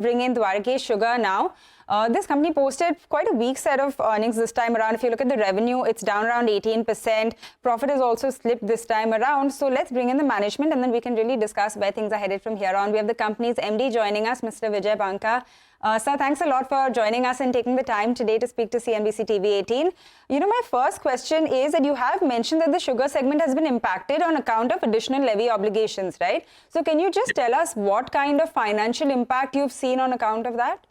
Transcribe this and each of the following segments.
bring in Dwarikesh Sugar now. This company posted quite a weak set of earnings this time around. If you look at the revenue, it's down around 18%. Profit has also slipped this time around. So let's bring in the management and then we can really discuss where things are headed from here on. We have the company's MD joining us, Mr. Vijay Banka. Sir, thanks a lot for joining us and taking the time today to speak to CNBC-TV18. My first question is that you have mentioned that the sugar segment has been impacted on account of additional levy obligations, right? So can you just tell us what kind of financial impact you've seen on account of that?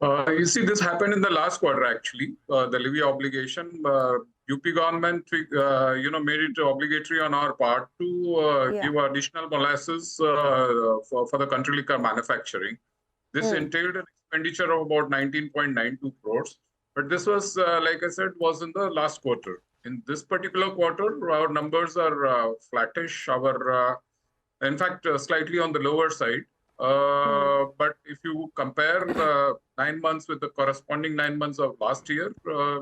You see, this happened in the last quarter, actually. The levy obligation, UP government, made it obligatory on our part to give additional molasses for the country liquor manufacturing. This entailed an expenditure of about 19.92 crores. But this was, like I said, was in the last quarter. In this particular quarter, our numbers are flattish. In fact, slightly on the lower side. But if you compare 9 months with the corresponding 9 months of last year,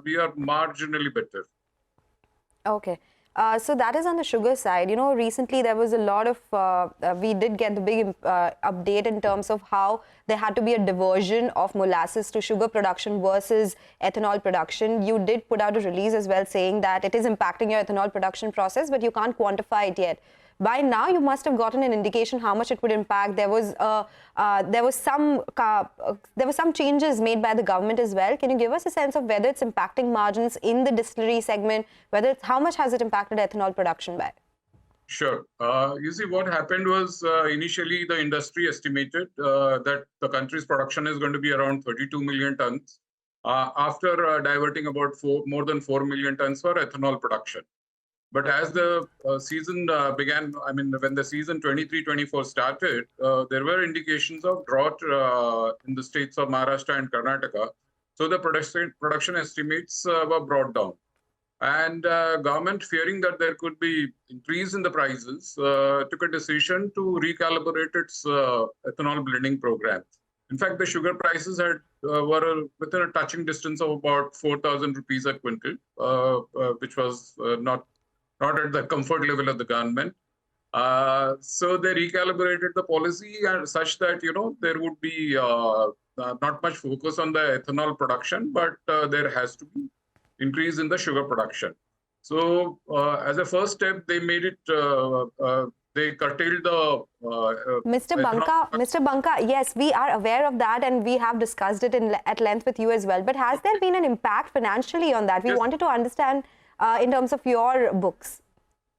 we are marginally better. Okay. So that is on the sugar side. Recently there was a lot of, we did get the big update in terms of how there had to be a diversion of molasses to sugar production versus ethanol production. You did put out a release as well saying that it is impacting your ethanol production process, but you can't quantify it yet. By now, you must have gotten an indication how much it would impact. There was some changes made by the government as well. Can you give us a sense of whether it's impacting margins in the distillery segment? How much has it impacted ethanol production by? Sure. You see, what happened was initially the industry estimated that the country's production is going to be around 32 million tons after diverting about more than 4 million tons for ethanol production. But as the season began, when the season 23-24 started, there were indications of drought in the states of Maharashtra and Karnataka. So the production estimates were brought down. And government, fearing that there could be increase in the prices, took a decision to recalibrate its ethanol blending program. In fact, the sugar prices were within a touching distance of about 4,000 rupees a quintal, which was not at the comfort level of the government. So they recalibrated the policy such that, there would be not much focus on the ethanol production, but there has to be increase in the sugar production. So as a first step, they made it, they curtailed the... Mr. Banka, yes, we are aware of that and we have discussed it at length with you as well. But has there been an impact financially on that? We wanted to understand in terms of your books.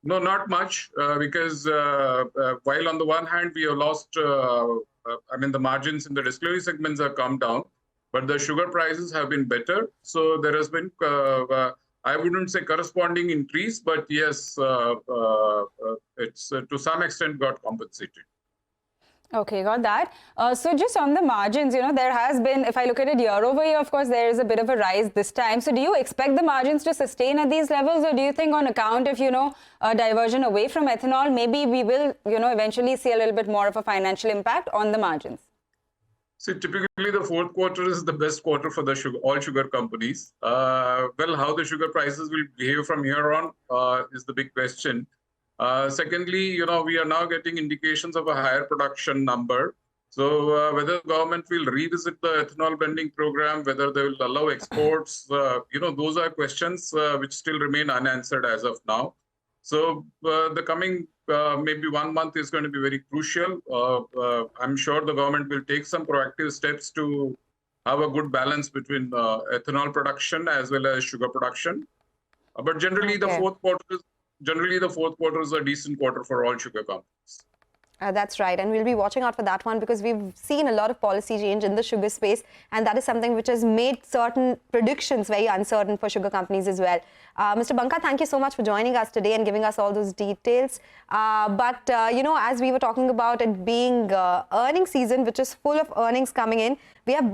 No, not much, because while on the one hand we have lost, the margins in the distillery segments have come down, but the sugar prices have been better. So there has been, I wouldn't say corresponding increase, but yes, it's to some extent got compensated. Okay, got that. So just on the margins, there has been, if I look at it year over year, of course, there is a bit of a rise this time. So do you expect the margins to sustain at these levels, or do you think on account of, a diversion away from ethanol, maybe we will, eventually see a little bit more of a financial impact on the margins? See, typically the fourth quarter is the best quarter for the all sugar companies. Well, how the sugar prices will behave from here on is the big question. Secondly, we are now getting indications of a higher production number. So whether the government will revisit the ethanol blending program, whether they will allow exports, those are questions which still remain unanswered as of now. So the coming maybe 1 month is going to be very crucial. I'm sure the government will take some proactive steps to have a good balance between ethanol production as well as sugar production. But generally, the fourth quarter is a decent quarter for all sugar companies. That's right. And we'll be watching out for that one because we've seen a lot of policy change in the sugar space. And that is something which has made certain predictions very uncertain for sugar companies as well. Mr. Banka, thank you so much for joining us today and giving us all those details. As we were talking about it being earnings season, which is full of earnings coming in, we have